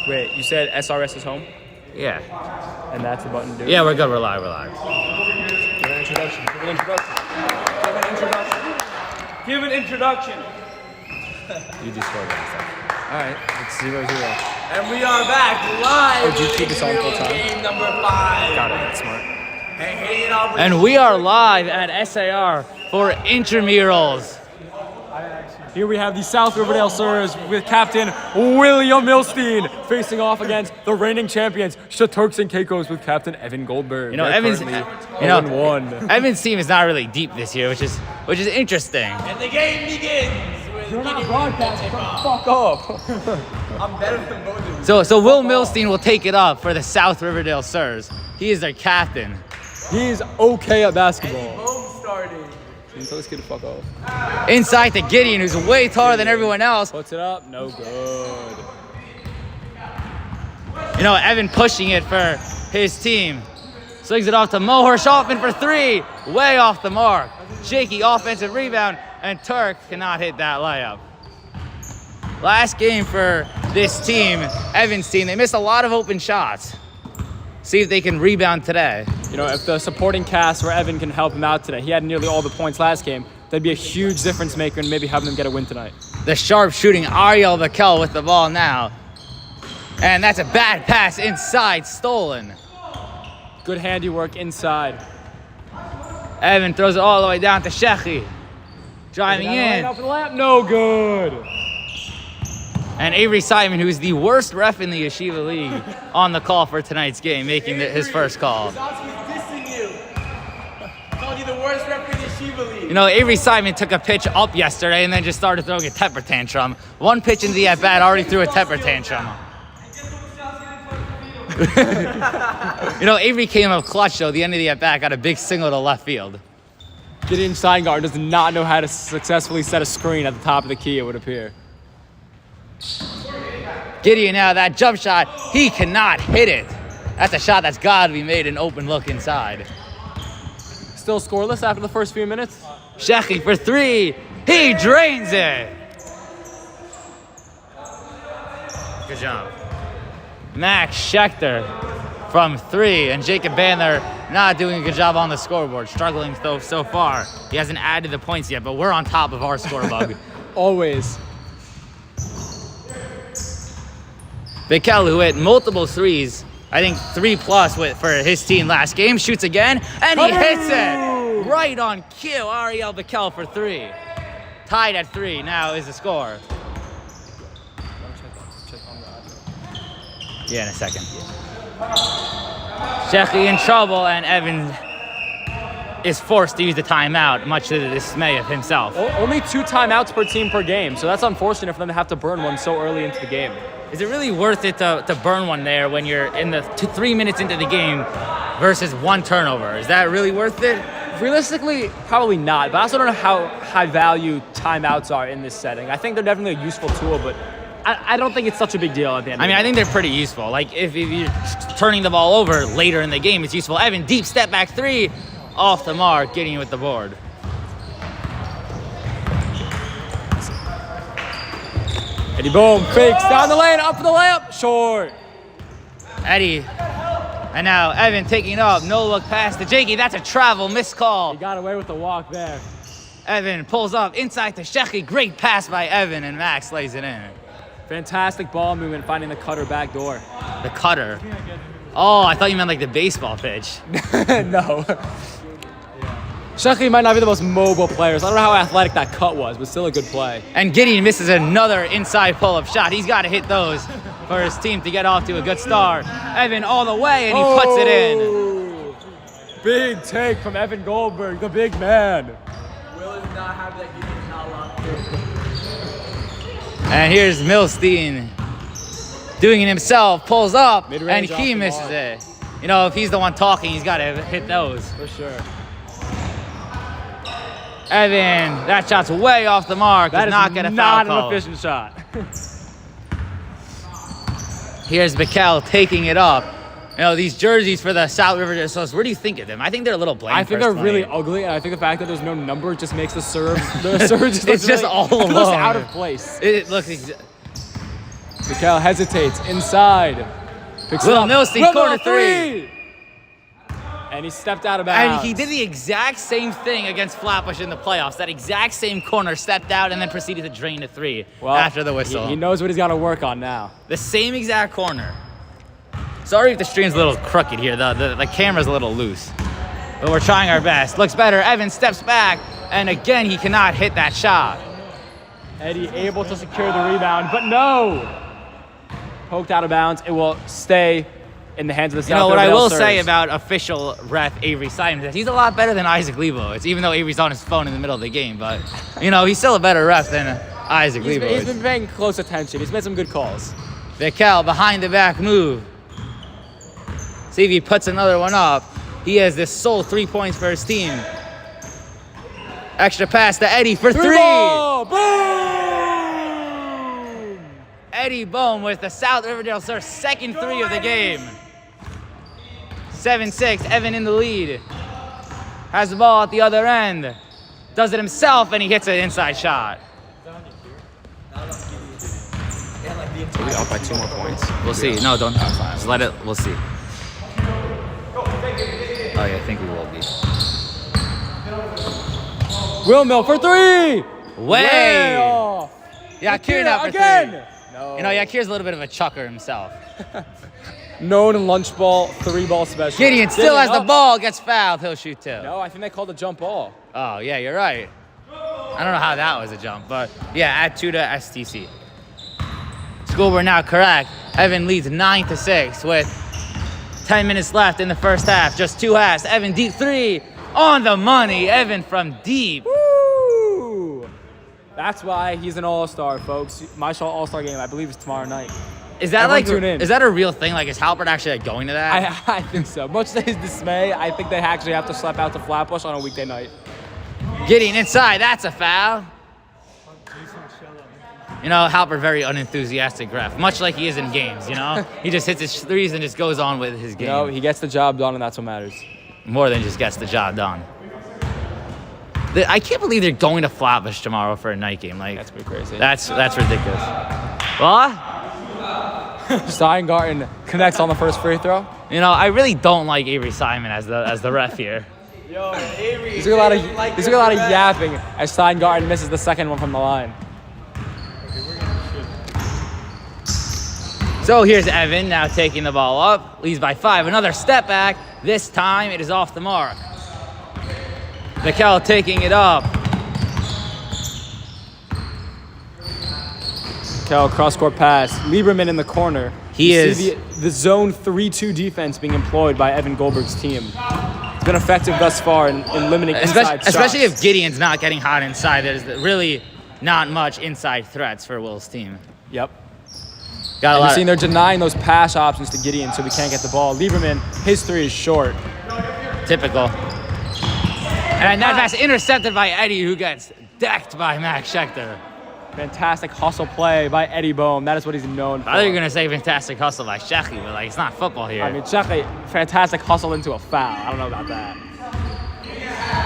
Wait, you said SRS is home? Yeah. And that's the button to do? Yeah, we're good. We're live. Give an introduction. Give an introduction. You just scored that Alright, it's 0-0. And we are back live. Oh, did you keep this on full time? Game number 5. Got it, that's smart. And we are live at SAR for intramurals. Here we have the South Riverdale Sirs with Captain William Milstein facing off against the reigning champions SheTurks and Caicos with Captain Evan Goldberg. You know, They're Evan's team is not really deep this year, which is interesting. And the game begins. You're not broadcasting. Fuck up. I'm better than both of you. So Will Milstein will take it up for the South Riverdale Sirs. He is their captain. He's okay at basketball. Both starting. Tell this kid to fuck off. Inside to Gideon, who's way taller than everyone else. Puts it up. No good. You know, Evan pushing it for his team. Slings it off to Mohor Hoffman for 3. Way off the mark. Shaky offensive rebound, and Turk cannot hit that layup. Last game for this team, Evan's team, they missed a lot of open shots. See if they can rebound today. You know, if the supporting cast for Evan can help him out today, he had nearly all the points last game, that'd be a huge difference maker and maybe help them get a win tonight. The sharp shooting Ariel Bakel with the ball now. And that's a bad pass inside, stolen. Good handiwork inside. Evan throws it all the way down to Shechy. Driving in. Up the lap. No good. And Avery Simon, who's the worst ref in the Yeshiva League, on the call for tonight's game, making his first call. Dissing you. Called you the worst ref in the Yeshiva League. You know, Avery Simon took a pitch up yesterday and then just started throwing a temper tantrum. One pitch into the at-bat already threw a temper tantrum. You know, Avery came up clutch, though. The end of the at-bat got a big single to left field. Gideon Steingart does not know how to successfully set a screen at the top of the key, it would appear. Gideon now, that jump shot, he cannot hit it. That's a shot that's got to be made an open look inside. Still scoreless after the first few minutes. Shechy for 3. He drains it. Good job. Max Schechter from 3. And Jacob Bandler not doing a good job on the scoreboard. Struggling so far. He hasn't added the points yet, but we're on top of our score bug. Always. Bakel, who hit multiple 3s, I think 3+ for his team last game, shoots again, and he hits it right on cue. Ariel Bakel for 3. Tied at 3 now is the score. Yeah, in a second. Shechy in trouble, and Evan is forced to use the timeout, much to the dismay of himself. Only 2 timeouts per team per game, so that's unfortunate for them to have to burn one so early into the game. Is it really worth it to burn one there when you're in the 3 minutes into the game versus 1 turnover? Is that really worth it? Realistically, probably not, but I also don't know how high value timeouts are in this setting. I think they're definitely a useful tool, but I don't think it's such a big deal at the end. I think they're pretty useful. Like, if you're turning the ball over later in the game, it's useful. Evan, deep step back 3, off the mark, getting you with the board. Eddie Boom fakes down the lane, up for the layup, short. Eddie, and now Evan taking up, no look pass to Jakey. That's a travel missed call. He got away with the walk there. Evan pulls up inside to Shechy. Great pass by Evan, and Max lays it in. Fantastic ball movement, finding the cutter back door. The cutter. Oh, I thought you meant like the baseball pitch. No. Shechy might not be the most mobile players. I don't know how athletic that cut was, but still a good play. And Gideon misses another inside pull-up shot. He's got to hit those for his team to get off to a good start. Evan all the way, and he puts it in. Big take from Evan Goldberg, the big man. Will is not happy that Gideon's not locked in. And here's Milstein doing it himself, pulls up, Mid-range and he off the misses mark. it. You know, if he's the one talking, he's got to hit those. For sure. Evan, that shot's way off the mark. That does is not get a foul not call. an efficient shot. Here's Bakel taking it up. You know, these jerseys for the South Riverdale Sirs, what do you think of them? I think they're a little bland. I think they're personally. really ugly, and I think the fact that there's no number just makes the serve just It's just all it looks alone. out of place. It looks Mikhail hesitates inside. Picks it Will up. Milstein, Will corner Miller, three. And he stepped out of bounds. And he did the exact same thing against Flatbush in the playoffs. That exact same corner, stepped out and then proceeded to drain a three after the whistle. He knows what he's got to work on now. The same exact corner. Sorry if the stream's a little crooked here. The camera's a little loose. But we're trying our best. Looks better. Evan steps back. And again, he cannot hit that shot. Eddie able to secure the rebound, but no! Poked out of bounds. It will stay in the hands of the South. You know what I Riverdale will Sirs. say about official ref Avery Simon is he's a lot better than Isaac Leibowitz, even though Avery's on his phone in the middle of the game. But, you know, he's still a better ref than Isaac Leibowitz. He's been paying close attention. He's made some good calls. Mikhail behind the back move. See if he puts another one up. He has this sole 3 points for his team. Extra pass to Eddie for three. Ball. Boom! Eddie Bohm with the South Riverdale Surf second three of the game. 7-6, Evan in the lead. Has the ball at the other end. Does it himself and he hits an inside shot. We'll be up by 2 more points. We'll see. No, don't. Just let it. We'll see. Oh yeah, I think we will be. Will Mill for three! Way off. Yakir now for again! three. No. You know, Yakir's a little bit of a chucker himself. Known lunch ball, 3-ball special. Gideon still has the up. ball, gets fouled, he'll shoot two. No, I think they called a jump ball. Oh, yeah, you're right. I don't know how that was a jump, but yeah, add 2 to STC. Scoreboard now correct. Evan leads 9-6 with 10 minutes left in the first half. Just 2 halves. Evan deep three on the money. Evan from deep. Woo! That's why he's an all-star, folks. My show all-star game, I believe, is tomorrow night. Is that Everyone tune in. is that a real thing? Like, is Halpert actually like, going to that? I think so. Much to his dismay, I think they actually have to slap out to Flatbush on a weekday night. Getting inside, that's a foul. You know, Halpert very unenthusiastic ref, much like he is in games, you know? He just hits his threes and just goes on with his game. You know, he gets the job done, and that's what matters. More than just gets the job done. I can't believe they're going to Flatbush tomorrow for a night game. Like, That's pretty crazy. That's ridiculous. What? Steingarten connects on the first free throw. You know, I really don't like Avery Simon as the ref here. Yo, Avery. He's doing a lot of yapping as Steingarten misses the second one from the line. So here's Evan now taking the ball up, leads by 5. Another step back. This time it is off the mark. Mikhail taking it up. Cal cross-court pass. Lieberman in the corner. He You is. see the zone 3-2 defense being employed by Evan Goldberg's team. It's been effective thus far in limiting inside Especially shots. if Gideon's not getting hot inside. There's really not much inside threats for Will's team. Yep. Got a And lot. you're seeing they're denying those pass options to Gideon, so we can't get the ball. Lieberman, his three is short. Typical. And that pass intercepted by Eddie, who gets decked by Max Schechter. Fantastic hustle play by Eddie Bohm. That is what he's known for. I thought you were gonna say fantastic hustle by Shechy, but like it's not football here. I mean, Sheckley, fantastic hustle into a foul. I don't know about that.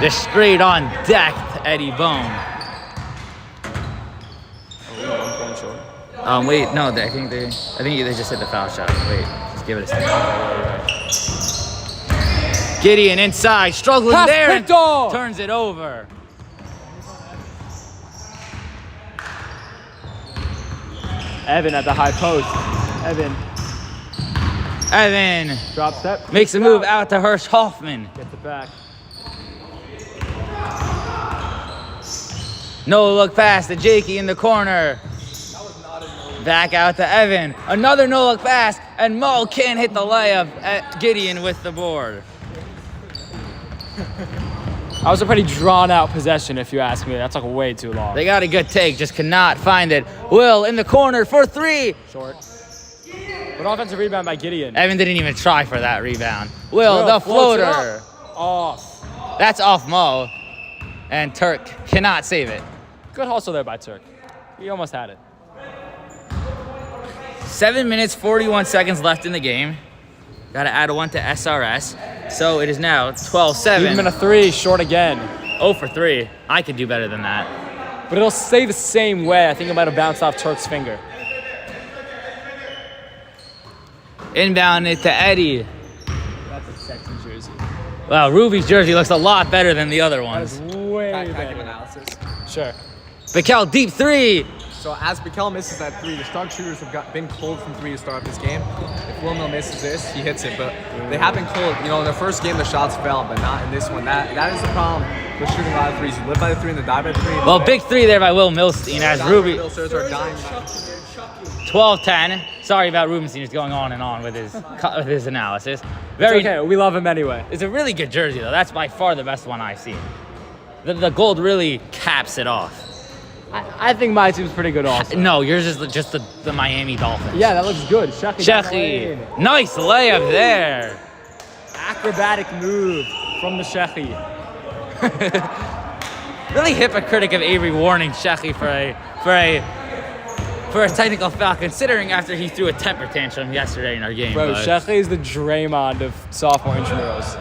They're straight on decked Eddie Bohm. Wait, no, I think they just hit the foul shot. Wait, just give it a second. Gideon inside, struggling Pass there, and picked off. turns it over. Evan at the high post. Evan Drop step. makes a move out to Hirsch Hoffman. Gets it back. No look pass to Jakey in the corner. Back out to Evan. Another no look pass, and Mo can't hit the layup at Gideon with the board. That was a pretty drawn-out possession, if you ask me. That's like way too long. They got a good take, just cannot find it. Will in the corner for three. Short. But offensive rebound by Gideon. Evan didn't even try for that rebound. Will the floats it floater. up. Off. That's off Mo. And Turk cannot save it. Good hustle there by Turk. He almost had it. 7 minutes, 41 seconds left in the game. Got to add one to SRS. So it is now 12-7. Even a three, short again. 0 for 3. I could do better than that. But it'll stay the same way. I think it might have bounced off Turk's finger. Inbound it to Eddie. That's a sexy jersey. Wow, Ruby's jersey looks a lot better than the other That is ones. way Can I give better. analysis? Sure. Bikel, deep three. So as Bikel misses that three, the Stark shooters have been cold from three to start this game. If Will Mill misses this, he hits it. But they have been cold. You know, in the first game, the shots fell, but not in this one. That is the problem with shooting a lot of threes. You live by the three and then die by the three. Well, big three there by Will Milstein as Ruby. Spurs are dying. 12-10. Sorry about Rubenstein just going on and on with his analysis. Very It's okay, we love him anyway. It's a really good jersey though. That's by far the best one I've seen. The gold really caps it off. I think my team's pretty good also. No, yours is just the Miami Dolphins. Yeah, that looks good. Shechi. Nice layup there. Acrobatic move from the Shechi. Really hypocritic of Avery warning Shechi for a technical foul, considering after he threw a temper tantrum yesterday in our game. Bro, but- Shechi is the Draymond of sophomore intramurals.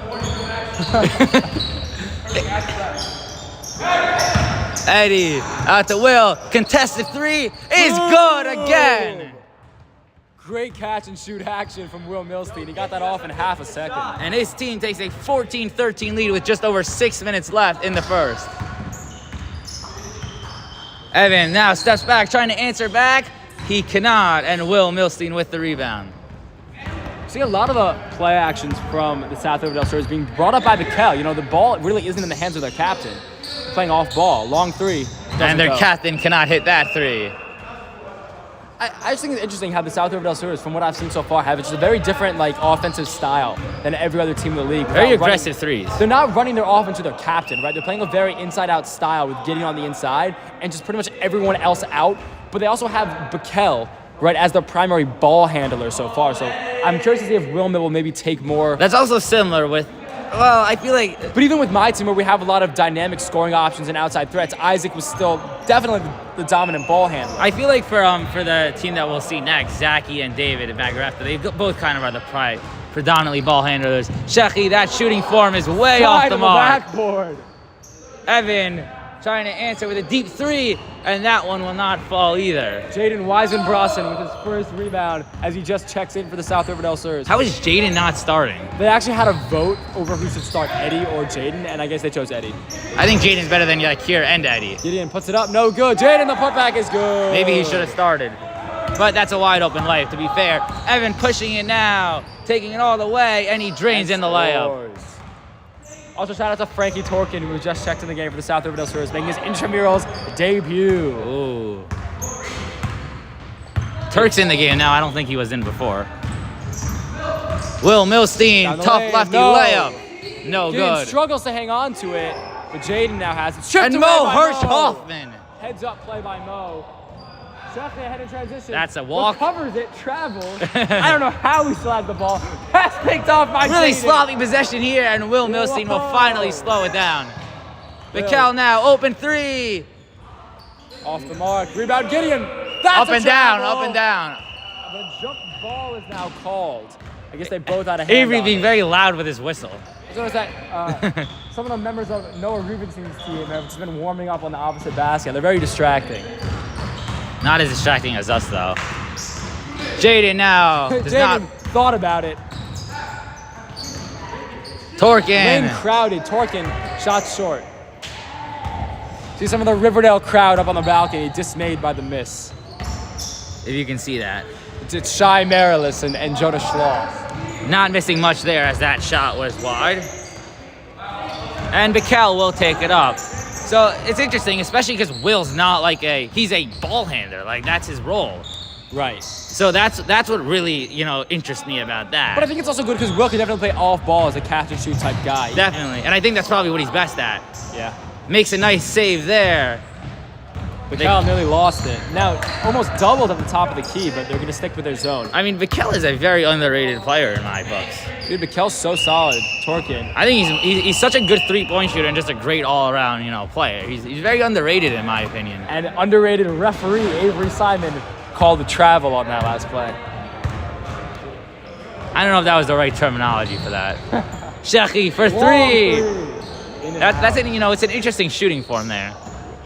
Eddie out to Will. Contested three is good again. Great catch and shoot action from Will Milstein. He got that off in half a second. And his team takes a 14-13 lead with just over 6 minutes left in the first. Evan now steps back, trying to answer back. He cannot, and Will Milstein with the rebound. See a lot of the play actions from the South Riverdale Stars being brought up by Bikel. You know, the ball really isn't in the hands of their captain. Playing off ball, long three. And their doesn't go. captain cannot hit that three. I just think it's interesting how the South Riverdale Stars, from what I've seen so far, have just a very different offensive style than every other team in the league. Very Without aggressive threes. They're not running their offense to their captain, right? They're playing a very inside-out style with getting on the inside and just pretty much everyone else out. But they also have Bikel, right, as their primary ball handler so far. So I'm curious to see if Wilma will maybe take more. That's also similar with, well, I feel like But even with my team, where we have a lot of dynamic scoring options and outside threats, Isaac was still definitely the dominant ball handler. I feel like for the team that we'll see next, Zachy and David and Magrafta, they both kind of are the predominantly ball handlers. Shechi, that shooting form is way off the mark. backboard. Evan trying to answer with a deep three, and that one will not fall either. Jaden Weisenbrossen with his first rebound as he just checks in for the South Riverdale Stars. How is Jaden not starting? They actually had a vote over who should start, Eddie or Jaden, and I guess they chose Eddie. I think Jaden's better than Yakir and Eddie. Gideon puts it up, no good. Jaden, the putback is good. Maybe he should have started. But that's a wide open layup, to be fair. Evan pushing it now, taking it all the way, and he drains in the layup. Also, shout out to Frankie Torkin, who just checked in the game for the South Riverdale Stars, making his intramurals debut. Ooh. Turk's in the game now. I don't think he was in before. Will Milstein, Down the tough lane, lefty no. layup. No Gideon good. struggles to hang on to it, but Jaden now has it. Stripped And away Mo by Hirsch Mo. Hoffman. Heads up play by Mo. Shot ahead in transition. That's a walk. Recovers it, travels. I don't know how he still had the ball. Pass picked off by Really Jaden. sloppy possession here, and Will Milstein will finally slow it down. Will. Bikel now, open three. Off the mark. Rebound, Gideon. That's Up a and down, travel. up and down. The jump ball is now called. I guess they both had a hand Avery on being it. very loud with his whistle. So is that some of the members of Noah Rubinstein's team have just been warming up on the opposite basket. They're very distracting. Not as distracting as us, though. Jaden now does not. Jaden thought about it. Lane Torkin. crowded. Torkin shot short. See some of the Riverdale crowd up on the balcony, dismayed by the miss. If you can see that. It's Shai Marilis and Jonas Schloss. Not missing much there as that shot was wide. And Bikel will take it up. So it's interesting, especially because Will's not he's a ball handler. Like, that's his role. Right. So that's what really, interests me about that. But I think it's also good because Will can definitely play off ball as a catch and shoot type guy. Definitely. And I think that's probably what he's best at. Yeah. Makes a nice save there. Bikel nearly lost it. Now, almost doubled at the top of the key, but they're going to stick with their zone. I mean, Bikel is a very underrated player in my books. Dude, Bikel's so solid. Torkin. I think he's such a good three-point shooter and just a great all-around, player. He's very underrated in my opinion. And underrated referee Avery Simon called the travel on that last play. I don't know if that was the right terminology for that. Shechi for three. That's it's an interesting shooting form there.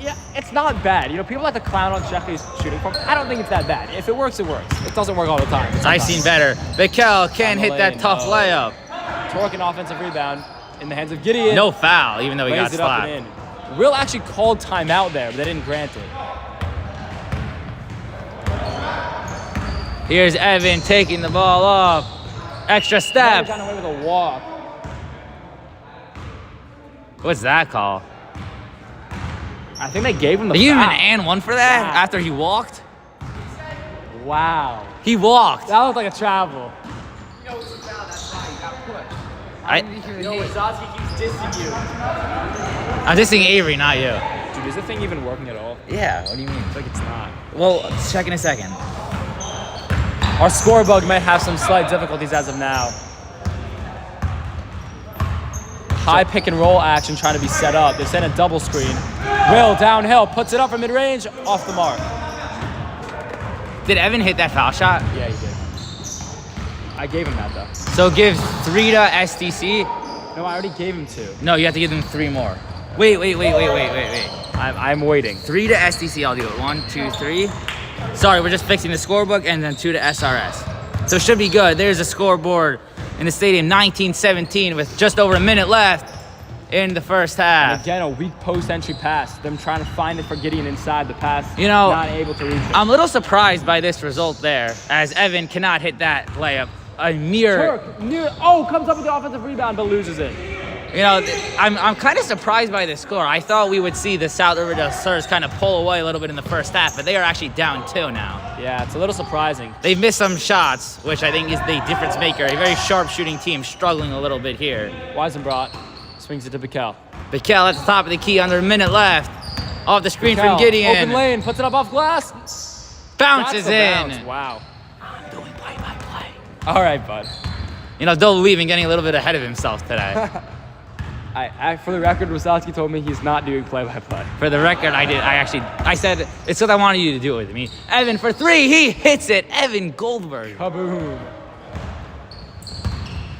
Yeah, it's not bad. You know, people like to clown on Sheffi's shooting form. I don't think it's that bad. If it works, it works. It doesn't work all the time. I've seen better. Bikel can't hit that lane, tough no. layup. Torque an offensive rebound in the hands of Gideon. No foul, even though he got Raised it up slapped. and in. Will actually called timeout there, but they didn't grant it. Here's Evan taking the ball up. Extra step. Got away with a walk. What's that call? I think they gave him the They gave him foul. an and one for that Wow. after he walked? Wow. He walked. That looked like a travel. Wazowski keeps dissing you. I'm dissing Avery, not you. Dude, is the thing even working at all? Yeah, what do you mean? I feel like it's not. Well, let's check in a second. Our score bug might have some slight difficulties as of now. High pick and roll action trying to be set up. They're setting a double screen. Will downhill, puts it up from mid-range, off the mark. Did Evan hit that foul shot? Yeah, he did. I gave him that though. So give 3 to STC. No, I already gave him 2. No, you have to give them 3 more. Wait. I'm waiting. 3 to STC, I'll do it. 1, 2, 3. Sorry, we're just fixing the scorebook, and then 2 to SRS. So it should be good. There's a scoreboard in the stadium, 19-17, with just over a minute left in the first And half. again, a weak post-entry pass. Them trying to find it for Gideon inside the pass. You know, not able to reach it. I'm a little surprised by this result there, as Evan cannot hit that layup. A mere, Comes up with the offensive rebound, but loses it. you know, I'm kind of surprised by this score. I thought we would see the South Riverdale Stars kind of pull away a little bit in the first half, but they are actually down 2 now. Yeah, it's a little surprising. They've missed some shots, which I think is the difference maker. A very sharp shooting team struggling a little bit here. Weisenbrot swings it to Bikel. Bikel at the top of the key, under a minute left. Off the screen from Bikel, Gideon. open lane, puts it up off glass. Bounces That's the in. bounce. Wow. I'm doing play-by-play. All right, bud. You know, Dole leaving, getting a little bit ahead of himself today. For the record, Wasowski told me he's not doing play-by-play. For the record, I said it's because I wanted you to do it with me. Evan for 3, he hits it. Evan Goldberg. Kaboom.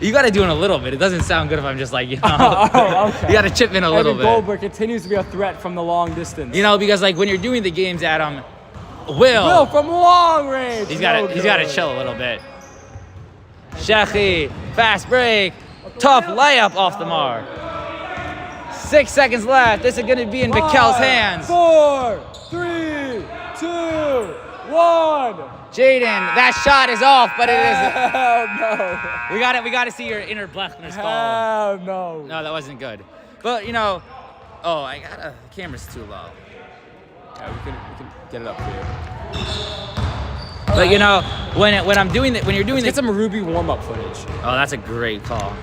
You got to do it a little bit. It doesn't sound good if I'm just like, you know. Okay. You got to chip in a little Evan bit. Goldberg continues to be a threat from the long distance. You know, because like when you're doing the games, Adam, Will from long range. he's got to chill a little bit. Shechi, fast break, tough layup off the mark. 6 seconds left. This is going to be in Bikel's hands. 4, 3, 2, 1. Jaden, that shot is off, but it isn't. Hell no. We got to see your inner Blechner's call. Hell no. No, that wasn't good. But you know, the camera's too low. Yeah, we can get it up for you. But you know, when I'm doing that, when you're doing Let's the, get some Ruby warm-up footage. oh, that's a great call.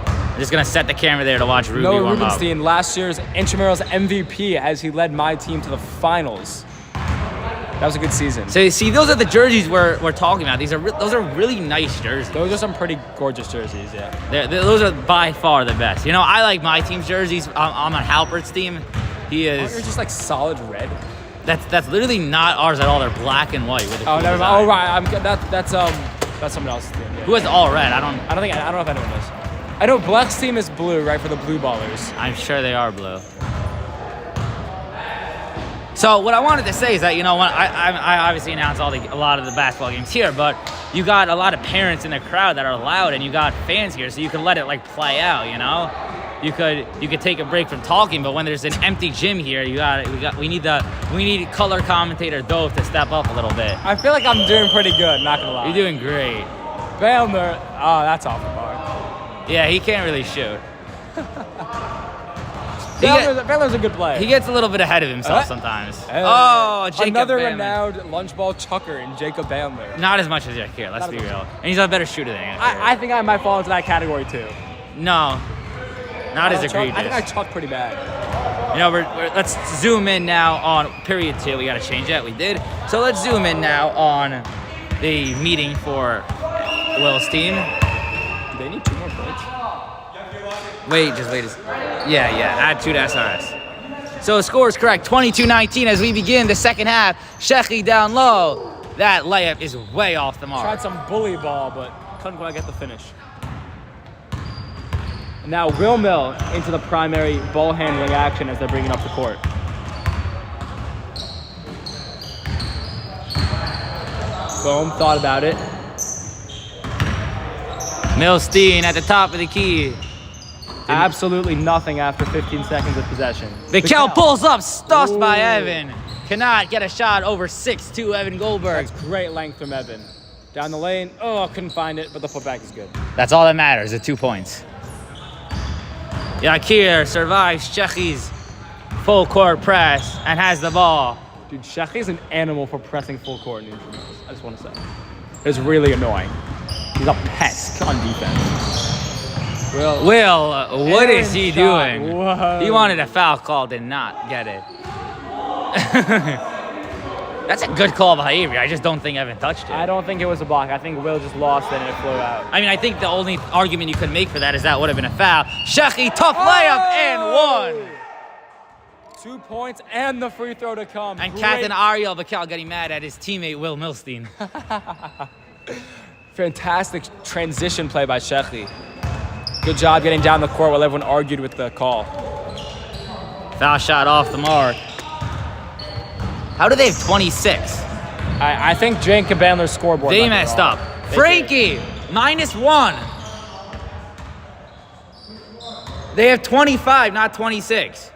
I'm just gonna set the camera there to watch Ruby Noah warm up. Rubenstein, last year's intramurals MVP, as he led my team to the finals. That was a good season. So you see, those are the jerseys we're talking about. Those are really nice jerseys. Those are some pretty gorgeous jerseys, yeah. Those are by far the best. You know, I like my team's jerseys. I'm on Halpert's team. He You're is. just like solid red. That's literally not ours at all. They're black and white with the Oh, cool never design. mind. Oh, right. That's someone else's team. Yeah. Who has all red? I don't know if anyone knows. I know Black's team is blue, right, for the blue ballers. I'm sure they are blue. So what I wanted to say is that, you know, when I obviously announced a lot of the basketball games here, but you got a lot of parents in the crowd that are loud, and you got fans here, so you can let it like play out. You know, you could take a break from talking, but when there's an empty gym here, we need color commentator Dove to step up a little bit. I feel like I'm doing pretty good, not gonna lie. You're doing great. Bailner, oh, that's off the bar. Yeah, he can't really shoot. Bailner's a good player. He gets a little bit ahead of himself sometimes. Hey. Oh, Jacob Another Bailman. renowned lunch ball chucker in Jacob Bailner. Not as much as Jack here, let's be real. And he's a better shooter than Jack. I think I might fall into that category too. No, not as egregious. I think I chuck pretty bad. You know, let's zoom in now on period 2. We got to change that. We did. So let's zoom in now on the meeting for Will's team. Do they need 2 more points? Wait. Yeah. Add 2 to SRS. So the score is correct. 22-19 as we begin the second half. Shechi down low. That layup is way off the mark. Tried some bully ball, but couldn't quite get the finish. Now Will Mill into the primary ball handling action as they're bringing up the court. Boom, thought about it. Milstein at the top of the key. Absolutely nothing after 15 seconds of possession. Bikel pulls up, stuffed by Evan. Cannot get a shot over 6'2" Evan Goldberg. That's great length from Evan. Down the lane, couldn't find it, but the putback is good. That's all that matters, the 2 points. Yakir survives Shechi's full court press and has the ball. Dude, Shechi's an animal for pressing full court in intramurals. I just want to say. It's really annoying. He's a pest on defense. Will, what is he shot. doing? Whoa. He wanted a foul call, did not get it. That's a good call by Avery. I just don't think Evan touched it. I don't think it was a block. I think Will just lost it and it flew out. I mean, I think the only argument you could make for that is that would have been a foul. Shechi, tough layup, and one. 2 points and the free throw to come. And Great. Captain Ariel Bikel getting mad at his teammate Will Milstein. Fantastic transition play by Shechi. Good job getting down the court while everyone argued with the call. Foul shot off the mark. How do they have 26? I think Jane Cabandler's scoreboard. They might be messed wrong. up. They Frankie, -1. They have 25, not 26.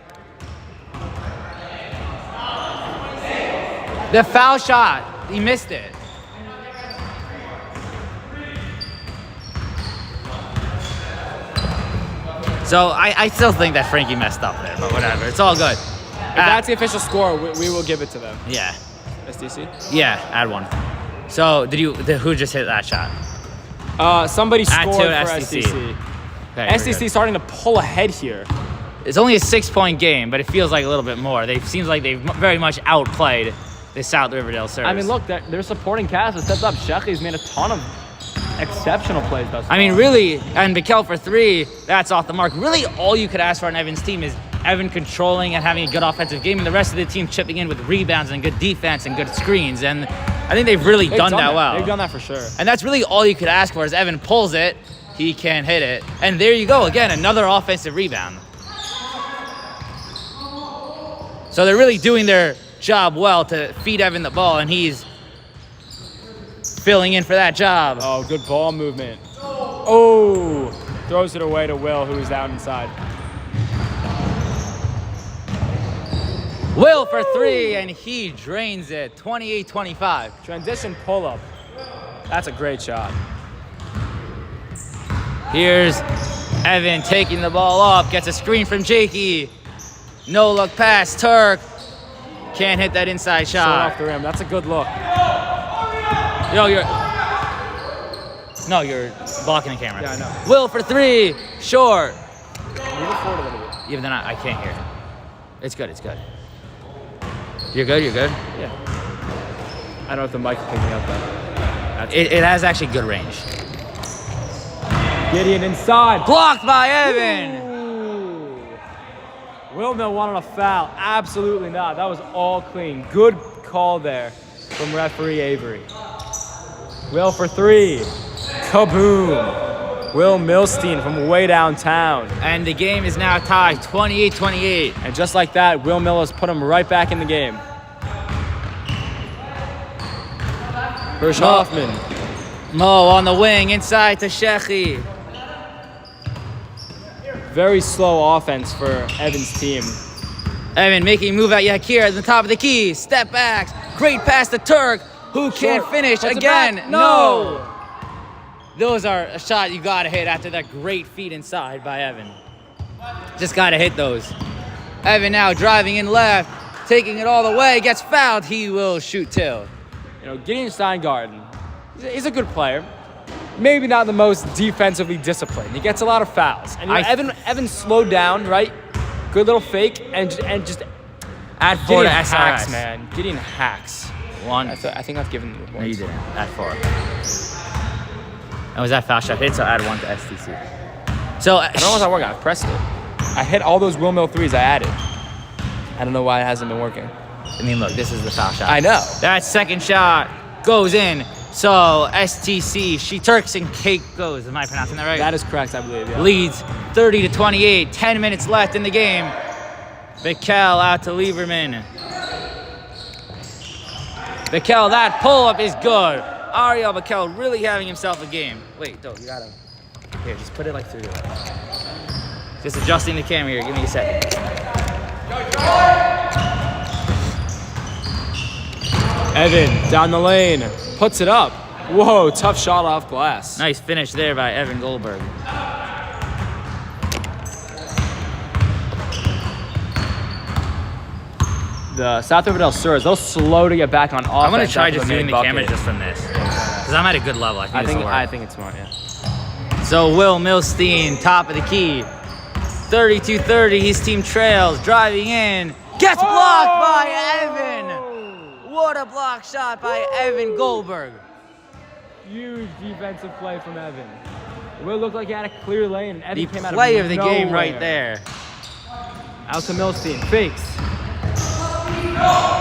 The foul shot, he missed it. So I still think that Frankie messed up there, but whatever. It's all good. If that's the official score, we will give it to them. Yeah. SDC? Yeah, add one. So who just hit that shot? Somebody Add scored to for SDC. SDC. Okay, SDC starting to pull ahead here. It's only a 6-point game, but it feels like a little bit more. Seems like they've very much outplayed the South Riverdale Surfers. I mean, look, their supporting cast has stepped up. Shechi's made a ton of exceptional plays thus far. I mean, really, and Bikel for 3, that's off the mark. Really, all you could ask for on Evan's team is Evan controlling and having a good offensive game, and the rest of the team chipping in with rebounds and good defense and good screens. And I think they've really done that well. They've done that for sure. And that's really all you could ask for is Evan pulls it, he can hit it. And there you go, again, another offensive rebound. So they're really doing their job well to feed Evan the ball, and he's filling in for that job. Oh, good ball movement. Oh, throws it away to Will, who's down inside. Will for 3, and he drains it, 28-25. Transition pull-up. That's a great shot. Here's Evan taking the ball up, gets a screen from Jakey. No look pass, Turk. Can't hit that inside Short shot. off the rim. That's a good look. You're blocking the camera. Yeah, I know. Will for 3, short. Move it forward a little bit. Even then, I can't hear. It's good. You're good. Yeah. I don't know if the mic is picking up that. It has actually good range. Gideon inside. Blocked by Evan. Ooh. Will Mill wanted a foul. Absolutely not. That was all clean. Good call there from referee Avery. Will for 3. Kaboom. Will Milstein from way downtown. And the game is now tied, 28-28. And just like that, Will Miller's put him right back in the game. Hirsch Hoffman. Mo on the wing, inside to Shechi. Very slow offense for Evan's team. Evan making a move at Yakir at the top of the key. Step backs. Great pass to Turk, who can't Short. finish Puts it again. back. No. Those are a shot you gotta hit after that great feed inside by Evan. Just gotta hit those. Evan now driving in left, taking it all the way, gets fouled. He will shoot 2. You know, Gideon Steingarten, he's a good player. Maybe not the most defensively disciplined. He gets a lot of fouls. And you know, Evan slowed down, right? Good little fake, and just Add 4 to Gideon hacks, SRS. man. Gideon hacks. 1. I think I've given them the No, you points. didn't. Add 4. And was that foul shot hit? So add 1 to STC. So I don't know how that working. I pressed it. I hit all those Will Mill 3s I added. I don't know why it hasn't been working. I mean, look, this is the foul shot. I know. That second shot goes in. So STC, SheTurks and Caicos. Am I pronouncing that right? That is correct, I believe. Yeah. Leads 30-28. 10 minutes left in the game. Bikel out to Lieberman. Bikel, that pull-up is good. Ariel Bakel really having himself a game. Wait, don't, you gotta. Here, just put it like through your legs. Just adjusting the camera here. Give me a second. Evan down the lane, puts it up. Whoa, tough shot off glass. Nice finish there by Evan Goldberg. The South Riverdale Sir is a little slow to get back on offense. I'm gonna try after just the doing main the camera bucket. just from this, because I'm at a good level. I think it's smart, yeah. So Will Milstein, top of the key. 32-30, his team trails, driving in. Gets blocked by Evan! What a block shot by Evan Goldberg. Huge defensive play from Evan. Will looked like he had a clear lane, and Evan The came out play of of the game nowhere. right there. Out to Milstein, fakes.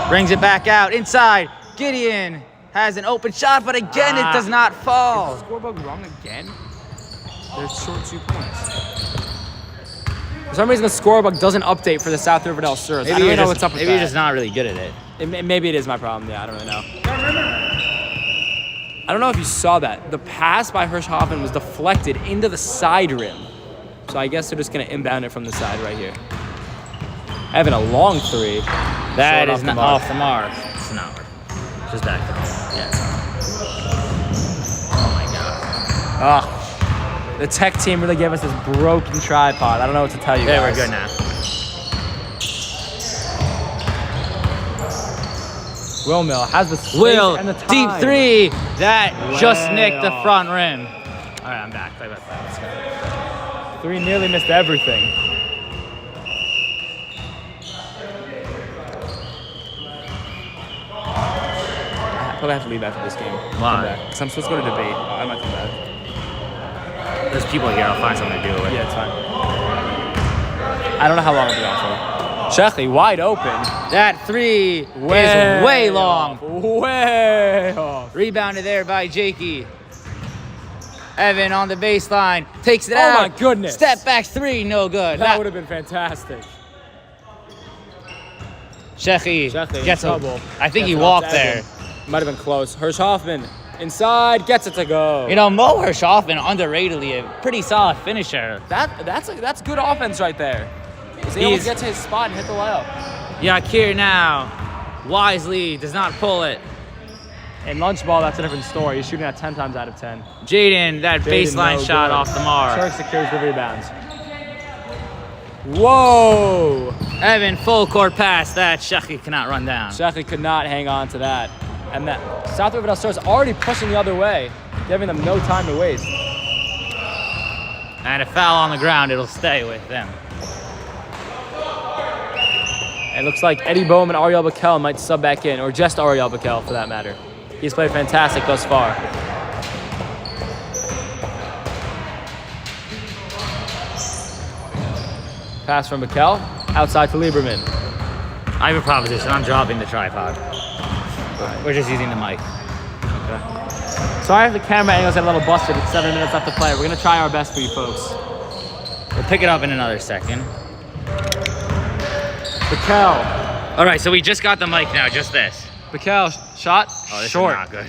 Brings it back out, inside. Gideon has an open shot, but again it does not fall. Is the scoreboard wrong again? They're short 2 points. For some reason, the scoreboard doesn't update for the South Riverdale Sirs. I don't really know what's up with maybe that. you're just not really good at it. Maybe it is my problem. Yeah, I don't really know. I don't know if you saw that. The pass by Hirsch Hoffman was deflected into the side rim. So I guess they're just going to inbound it from the side right here. Evan, a long three. That Short is not off the mark. It's not working. Just back there. Yeah, it's not. Oh my god. Ugh. The tech team really gave us this broken tripod. I don't know what to tell you There, guys. we're good now. Will Mill has the space Will, and the time. deep three. That just Way nicked the off. front rim. All right, I'm back. Play by play. Let's go. Three nearly missed everything. I probably have to leave after this game. Why? Because I'm supposed to go to debate. I might come back. There's people here. I'll find something to do with. Yeah, it's fine. I don't know how long I'll be on for. Sheckley wide open. That three is way long. Way off. Rebounded there by Jakey. Evan on the baseline. Takes it out. Oh my goodness. Step back three. No good. That would have been fantastic. Sheckley Sheckley gets in a, trouble. I think he Gets it walked off to there. Evan. Might have been close. Hirsch Hoffman inside, gets it to go. You know, Mo Hirschhoffen, underratedly, a pretty solid finisher. That's good offense right there. He's able to get to his spot and hit the layup. Yakir now, wisely, does not pull it. In lunch ball, that's a different story. He's shooting at 10 times out of 10. Jaden, that baseline no shot good. off the mark. Turk secures the rebounds. Whoa! Evan, full court pass, that Sheckley cannot run down. Sheckley could not hang on to that. And that South Riverdale Stars already pushing the other way, giving them no time to waste. And a foul on the ground, it'll stay with them. It looks like Eddie Bohm and Ariel Bakel might sub back in, or just Ariel Bakel for that matter. He's played fantastic thus far. Pass from Bakel, outside to Lieberman. I have a proposition, I'm dropping the tripod. We're just using the mic. Sorry if the camera angles get a little busted. It's 7 minutes left to play. We're gonna try our best for you folks. We'll pick it up in another second. Bakel. All right, so we just got the mic now, just this. Bakel, shot, Oh, this short. is not good.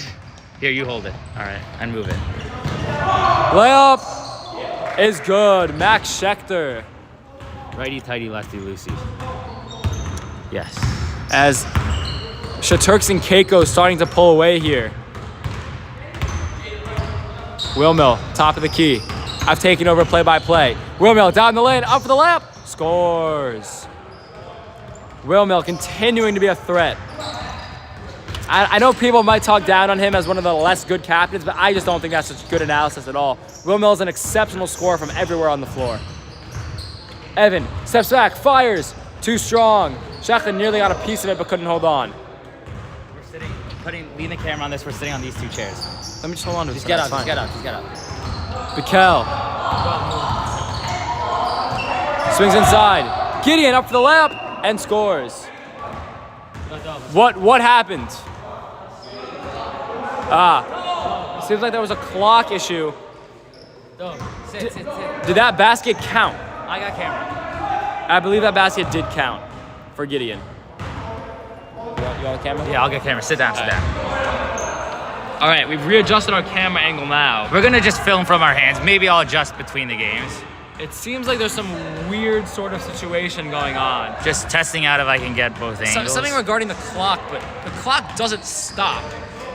Here, you hold it. All right, and move it. Layup is good. Max Schechter. Righty, tighty, lefty, loosey. Yes. As SheTurks and Caicos starting to pull away here. Wilmill, top of the key. I've taken over play-by-play. Wilmill down the lane, up for the layup. Scores. Wilmill continuing to be a threat. I know people might talk down on him as one of the less good captains, but I just don't think that's such good analysis at all. Wilmill is an exceptional scorer from everywhere on the floor. Evan steps back, fires. Too strong. Sheckley nearly got a piece of it, but couldn't hold on. We're sitting, lean the camera on this, we're sitting on these two chairs. Let me just hold on to it. Just get up, just get up, just get up. Bakel. Swings inside. Gideon up for the layup and scores. What happened? Seems like there was a clock issue. Sit. Did that basket count? I got camera. I believe that basket did count for Gideon. You want the camera? Yeah, I'll get camera. Sit down, sit down. All right, we've readjusted our camera angle now. We're gonna just film from our hands. Maybe I'll adjust between the games. It seems like there's some weird sort of situation going on. Just testing out if I can get both angles. Something regarding the clock, but the clock doesn't stop.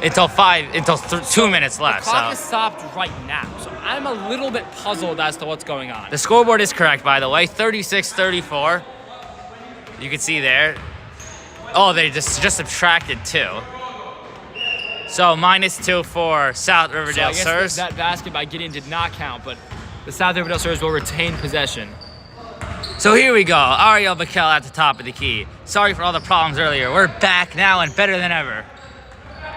Until 2 minutes left. The clock So is stopped right now, so I'm a little bit puzzled as to what's going on. the scoreboard is correct, by the way. 36-34. You can see there. Oh, they just subtracted 2. So -2 for South Riverdale so I guess Sirs. that basket by Gideon did not count, but the South Riverdale Sirs will retain possession. So here we go. Ariel Bakel at the top of the key. Sorry for all the problems earlier. We're back now and better than ever.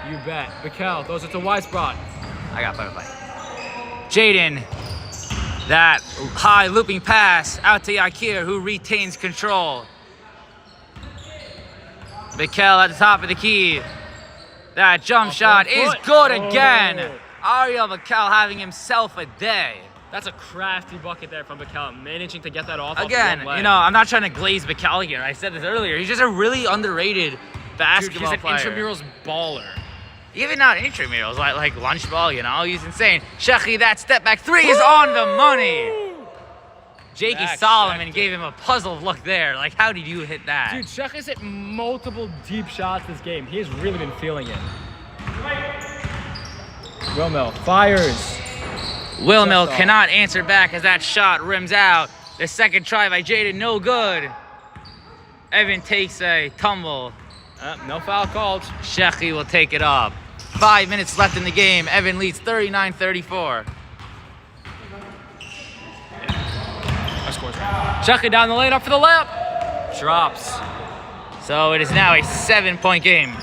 You bet. Bakel throws it to Weisbrot. I got butterfly. Jaden, that high looping pass out to Yakir, who retains control. Bakel at the top of the key. That jump shot is foot. good again. Oh. Ariel Bakel having himself a day. That's a crafty bucket there from Bakel, managing to get that off. Again, off one leg. you know, I'm not trying to glaze Bakel here. I said this earlier. He's just a really underrated basketball Dude, he's an player. intramurals baller. Even not intramurals, like lunch ball, you know, he's insane. Shekhi, that step back 3 is on the money. Jakey Back Solomon checked gave him a puzzled look there. Like, how did you hit that? Dude, Shek has hit multiple deep shots this game. He has really been feeling it. Wilmel fires. Wilmel Just off. cannot answer back as that shot rims out. The second try by Jaden, no good. Evan takes a tumble. No foul called. Shekhi will take it up. 5 minutes left in the game. Evan leads 39-34. Shek down the lane, up for the layup. Drops. So it is now a 7-point game.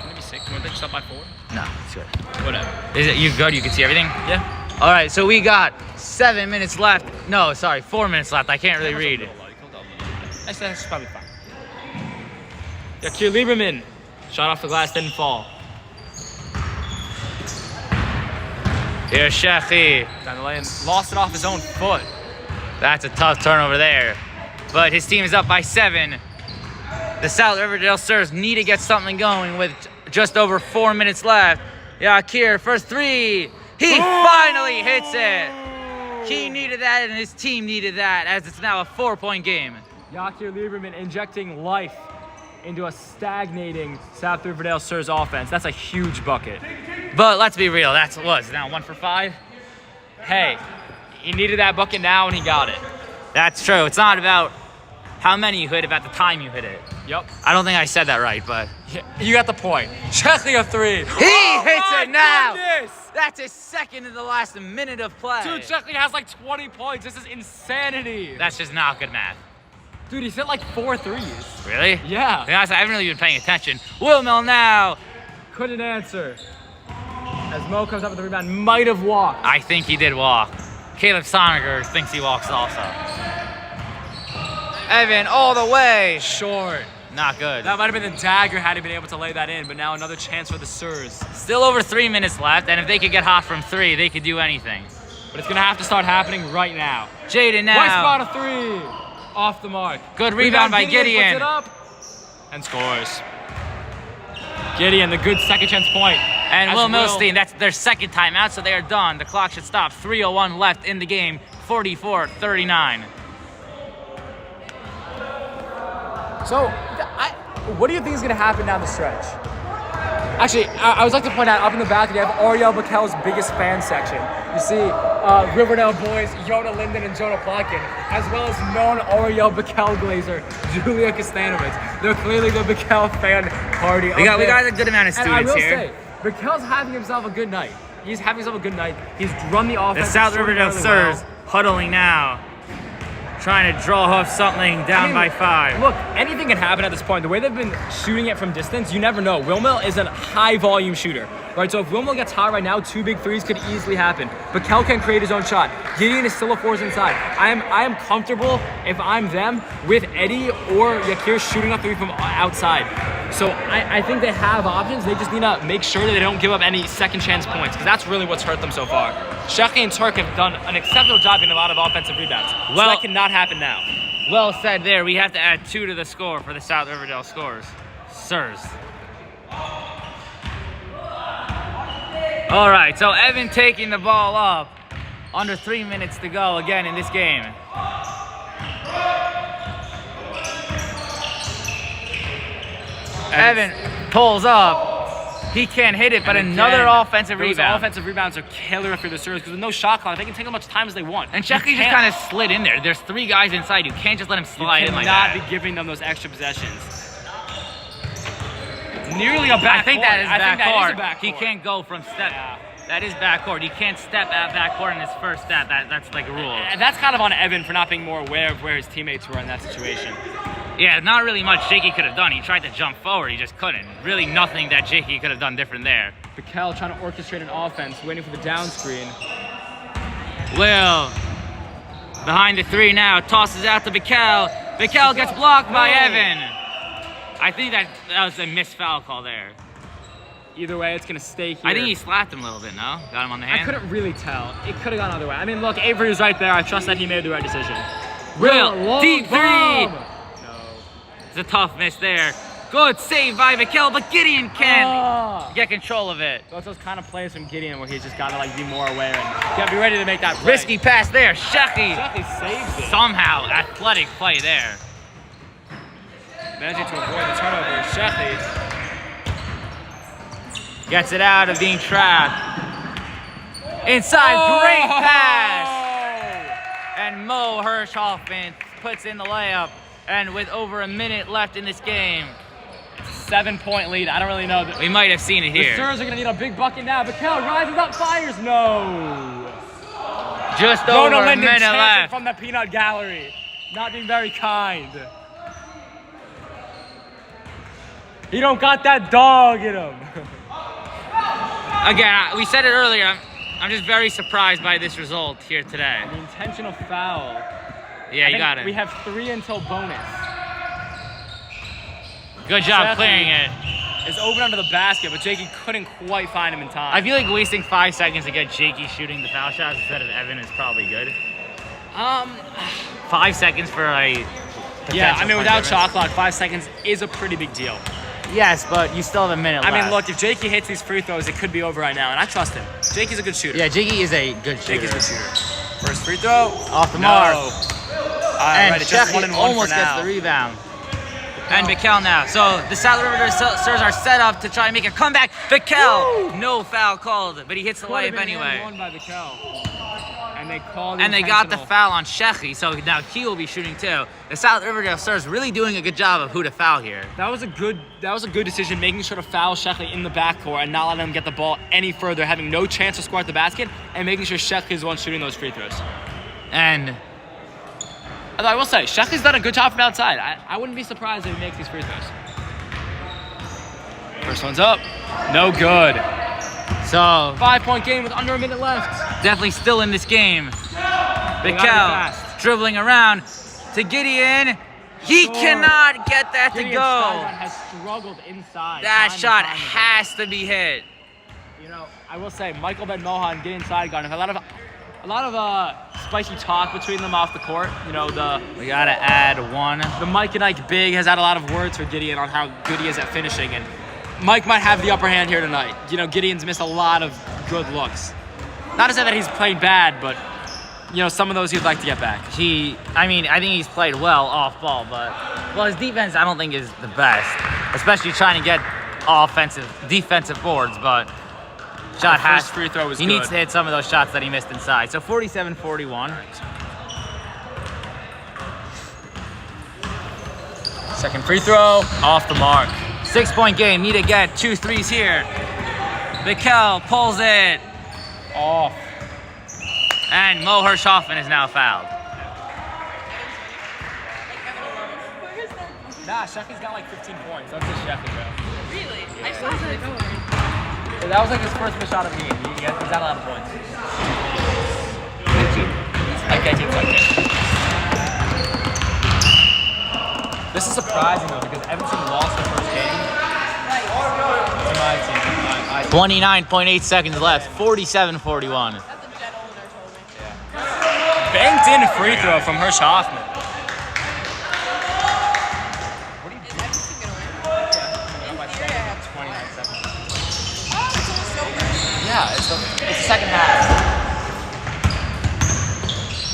Maybe 6. You want to just up by 4? No, it's good. Whatever. Is it you good? You can see everything? Yeah. All right, so we got 7 minutes left. No, sorry, 4 minutes left. I can't really read. That's probably fine. Yakir Lieberman. Shot off the glass, didn't fall. Here's Shekhi. Down the lane, lost it off his own foot. That's a tough turnover there. But his team is up by 7. The South Riverdale Sirs need to get something going with just over 4 minutes left. Yakir, first 3. He finally hits it. He needed that and his team needed that as it's now a 4-point game. Yakir Lieberman injecting life into a stagnating South Riverdale Sirs offense. That's a huge bucket. But let's be real, that's what? It's now 1 for 5? Hey, he needed that bucket now and he got it. That's true. It's not about how many you hit, about the time you hit it. Yep. I don't think I said that right, but You got the point. Checkley a 3. he hits it now. Goodness. That's his second in the last minute of play. Dude, Checkley has like 20 points. This is insanity. That's just not good math. Dude, he's hit like 4 threes. Really? Yeah. To be honest, I haven't really been paying attention. Wilmel now. Couldn't answer. As Mo comes up with the rebound, might have walked. I think he did walk. Caleb Soniger thinks he walks also. Evan all the way. Short. Not good. That might have been the dagger had he been able to lay that in, but now another chance for the Sirs. Still over 3 minutes left, and if they could get hot from 3, they could do anything. But it's gonna have to start happening right now. Jaden White spot now. a 3. Off the mark. Good rebound by Gideon. Puts it up and scores. Gideon, the good second chance point. And As Will Milstein, that's their second timeout, so they are done. The clock should stop. 3:01 left in the game. 44-39. So, what do you think is going to happen down the stretch? Actually, I would like to point out, up in the balcony, you have Ariel Bakel's biggest fan section. You see Riverdale boys, Yoda Linden and Jonah Plotkin, as well as known Ariel Bakel glazer, Julia Kostanovich. They're clearly the Bakel fan party. We got a good amount of And I students will here. say, Bakel's having himself a good night. He's having himself a good night. He's run the The offense. South sorted Riverdale really Sirs well. huddling now. Trying to draw off something down by 5. Look, anything can happen at this point. The way they've been shooting it from distance, you never know. Wilmel is a high volume shooter, right? So if Wilmel gets hot right now, 2 big threes could easily happen. Bakel can create his own shot. Gideon is still a force inside. I am comfortable if I'm them with Eddie or Yakir shooting a 3 from outside. So I think they have options. They just need to make sure that they don't give up any second chance points, because that's really what's hurt them so far. Shekhi and Turk have done an exceptional job getting a lot of offensive rebounds. So Well- that cannot happen now. Well said there. We have to add 2 to the score for the South Riverdale scores. Sirs. All right, so Evan taking the ball up. Under 3 minutes to go again in this game. Evan pulls up. He can't hit it, but another offensive Those rebound. offensive rebounds are killer for the servers because with no shot clock, they can take as much time as they want. And Shecky just kind of slid in there. There's 3 guys inside. You can't just let him slide in like that. You cannot be giving them those extra possessions. Nearly a backcourt. I think that is backcourt. backcourt. He can't go from step. Yeah. That is backcourt. You can't step at backcourt in his first step. That's like a rule. And that's kind of on Evan for not being more aware of where his teammates were in that situation. Yeah, not really much Jakey could have done. He tried to jump forward. He just couldn't. Really nothing that Jakey could have done different there. Bikel trying to orchestrate an offense, waiting for the down screen. Will, behind the 3 now, tosses out to Bikel. Bikel gets blocked by Evan. I think that was a missed foul call there. Either way, it's going to stay here. I think he slapped him a little bit, no? Got him on the hand? I couldn't really tell. It could have gone either way. I mean, look, Avery was right there. I trust that he made the right decision. Will, deep 3. No. It's a tough miss there. Good save by Bikel, but Gideon can't get control of it. Those kind of plays from Gideon where he's just got to like be more aware and got to be ready to make that play. Risky pass there. Shecky saves it. somehow athletic play there. Managing to avoid the turnover. Shecky gets it out of being trapped. Inside, great pass. And Mo Hirschhoffman puts in the layup. And with over a minute left in this game, 7-point lead. I don't really know. We might have seen it The here. Stars are going to need a big bucket now. Bikel rises up, fires. No. Just over a minute Linden left. from the peanut gallery. Not being very kind. He don't got that dog in him. Again, we said it earlier. I'm just very surprised by this result here today. The intentional foul. Yeah, you got it. We have 3 until bonus. Good job clearing it. It's open under the basket, but Jakey couldn't quite find him in time. I feel like wasting 5 seconds to get Jakey shooting the foul shots instead of Evan is probably good. 5 seconds for a yeah, I mean, without difference. shot clock, 5 seconds is a pretty big deal. Yes, but you still have a minute left. I mean, look, if Jakey hits these free throws, it could be over right now, and I trust him. Jakey's a good shooter. Yeah, Jakey is a good shooter. Jakey's a good shooter. First free throw. Off the mark. And And it's just 1 Shecky and 1 almost for gets now. the rebound. And Bikel now. So the South Riverdale Stars are set up to try and make a comeback. Bikel, no foul called, but he hits the layup anyway. Won by Bikel. And they called And they got the intentional. foul on Shecky, so now he will be shooting too. The South Riverdale Stars really doing a good job of who to foul here. That was a good decision, making sure to foul Shecky in the backcourt and not letting him get the ball any further, having no chance to score at the basket, and making sure Shecky is the one shooting those free throws. And Although I will say, Sheckley's done a good job from outside. I wouldn't be surprised if he makes these free throws. First one's up. No good. so 5-point game with under a minute left. definitely still in this game. gotta be Bikel fast. dribbling around to Gideon. He Sure. cannot get that to Gideon go. Steinbach has struggled inside. That time and shot time again. has to be hit. You know, I will say, Michael Ben Mohan getting inside guard. A lot of spicy talk between them off the court. You know, We gotta add 1. the Mike and Ike Big has had a lot of words for Gideon on how good he is at finishing, and Mike might have the upper hand here tonight. You know, Gideon's missed a lot of good looks. Not to say that he's played bad, but you know, some of those he'd like to get back. I think he's played well off ball, but his defense I don't think is the best, especially trying to get defensive boards, but shot The first free throw was he good. needs to hit some of those shots that he missed inside. So 47-41. Second free throw, off the mark. 6-point game, need to get 2 threes here. Bikel pulls it, Off. and Mo Hirschhoffman is now fouled. Nah, Sheffy's got like 15 points. That's just Sheffy, bro. Really? I saw that. So that was like his first missed shot of the game. He's had a lot of points. 15. This is surprising though because Everton lost the first game. To my team. 29.8 seconds left, 47-41. That's what Jen Oliner told me. Banked in free throw from Hirsch Hoffman. Is Everton gonna win? In theory, I have 29 seconds. Oh, it's almost over. Yeah, it's the second half.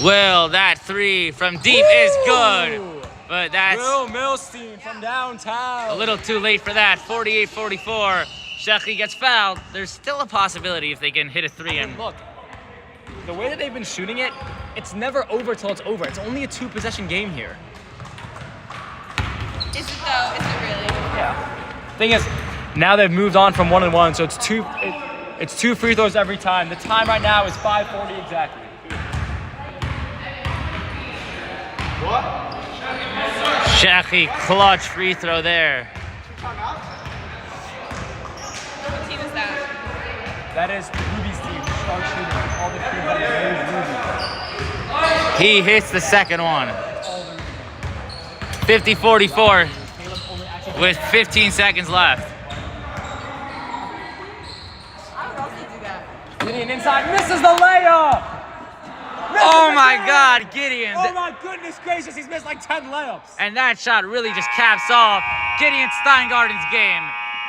Will, that 3 from deep is good. But that's Will Milstein from downtown. a little too late for that. 48-44. Sheckley gets fouled. There's still a possibility if they can hit a 3 and Look, the way that they've been shooting it, it's never over till it's over. It's only a 2-possession game here. Is it though? Is it really? Yeah. Thing is, now they've moved on from 1-1, so it's two free throws every time. The time right now is 5:40 exactly. Sheckley clutch free throw there. What team is that? That is Ruby's team. Strong shooting. All the teams that use Ruby. He hits the second one. 50-44 with 15 seconds left. I would also do that. Gideon inside, misses the layup! Oh my God, Gideon. Oh my goodness gracious, he's missed like 10 layups. And that shot really just caps off Gideon Steingarten's game.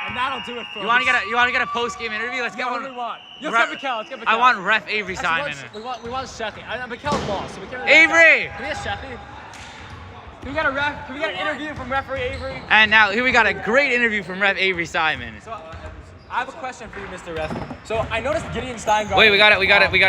And that'll do it for You want to get a post-game interview? Let's get What one. do we want? Let's Ref- get Mikkel, let's get Mikkel. I want Ref Avery Simon. We want Sheffy. Mikkel's lost, so we can't Avery! Can we get Sheffy? Can we get an interview from referee Avery? And now here we got a great interview from Ref Avery Simon. So I have a question for you, Mr. Ref. So I noticed Gideon Steingarten. Wait, we got to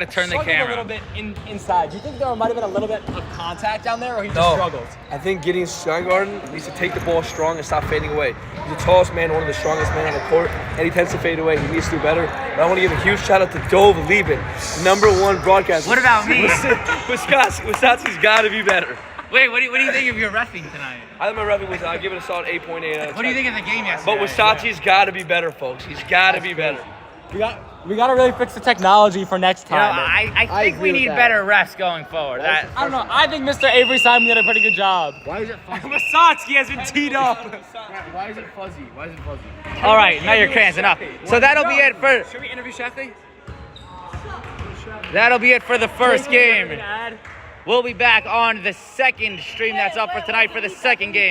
turn the struggled camera. a little bit inside. Do you think there might have been a little bit of contact down there, or he just No. struggled? I think Gideon Steingarten needs to take the ball strong and stop fading away. He's the tallest man, one of the strongest men on the court, and he tends to fade away. He needs to do better. But I want to give a huge shout out to Dove Lieben, #1 broadcaster. What about me? Wisconsin's got to be better. Wait, what do you think of your reffing tonight? I think my repping was, I'll give it a solid 8.8 out of 10. What do you think of the game yesterday? But Wasatchi's got to be better, folks. He's got to be better. We got to really fix the technology for next You know, time. I think we need better refs going forward. I don't know. I think Mr. Avery Simon did a pretty good job. Why is it fuzzy? Wasatsky has been teed up. Why is it fuzzy? Why is it fuzzy? All right, now you're cransing up. So that'll be it for Should we interview Sheffy? the first game. We'll be back on the second stream that's up for tonight for the second game.